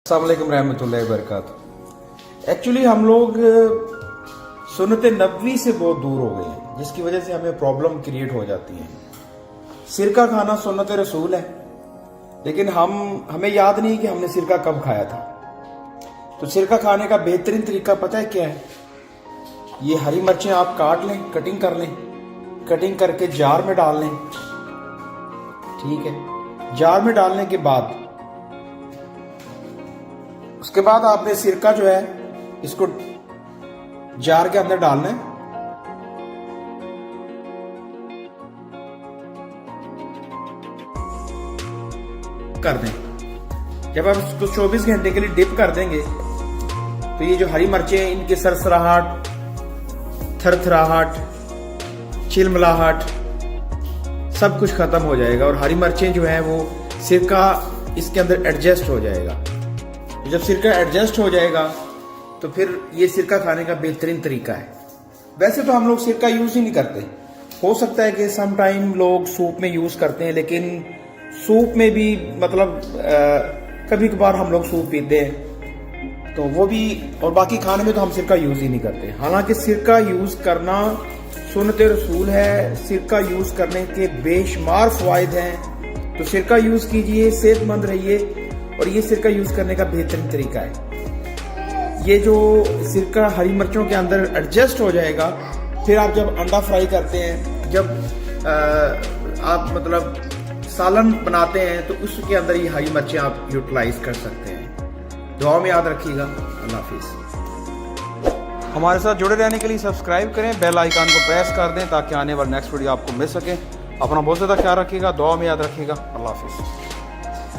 अस्सलाम वालेकुम रहमतुल्लाहि वबरकातुहू। एक्चुअली हम लोग सुन्नत नबवी से बहुत दूर हो गए हैं, जिसकी वजह से हमें प्रॉब्लम क्रिएट हो जाती है। सिरका खाना सुन्नत रसूल है, लेकिन हमें याद नहीं कि हमने सिरका कब खाया था। तो सिरका खाने का बेहतरीन तरीका पता है क्या है? ये हरी मिर्चें आप काट लें, कटिंग कर लें, कटिंग करके जार में डाल लें। ठीक है, जार में डालने के बाद उसके बाद आपने सिरका जो है इसको जार के अंदर डालना है। कर दें। जब आप इसको 24 घंटे के लिए डिप कर देंगे तो ये जो हरी मिर्चें हैं इनकी सरसराहट, थरथराहट, चिलमिलाहट सब कुछ खत्म हो जाएगा और हरी मिर्चें जो है वो सिरका इसके अंदर एडजस्ट हो जाएगा। जब सिरका एडजस्ट हो जाएगा तो फिर ये सिरका खाने का बेहतरीन तरीका है। वैसे तो हम लोग सिरका यूज ही नहीं करते। हो सकता है कि सम टाइम लोग सूप में यूज करते हैं, लेकिन सूप में भी मतलब कभी कभार हम लोग सूप पीते हैं तो वो भी, और बाकी खाने में तो हम सिरका यूज ही नहीं करते। हालांकि सिरका यूज करना सुन्नत रसूल है, सिरका यूज करने के बेशुमार फायदे हैं। तो सिरका यूज कीजिए, सेहतमंद रहिए, और ये सिरका यूज करने का बेहतरीन तरीका है। ये जो सिरका हरी मिर्चों के अंदर एडजस्ट हो जाएगा, फिर आप जब अंडा फ्राई करते हैं, जब आप मतलब सालन बनाते हैं, तो उसके अंदर ये हरी मिर्चें आप यूटिलाइज कर सकते हैं। दुआ में याद रखिएगा। अल्लाह हाफिज। हमारे साथ जुड़े रहने के लिए सब्सक्राइब करें, बेल आइकन को प्रेस कर दें ताकि आने वाला नेक्स्ट वीडियो आपको मिल सके। अपना बहुत ज़्यादा ख्याल रखिएगा, दुआ में याद रखिएगा। अल्लाह हाफिज।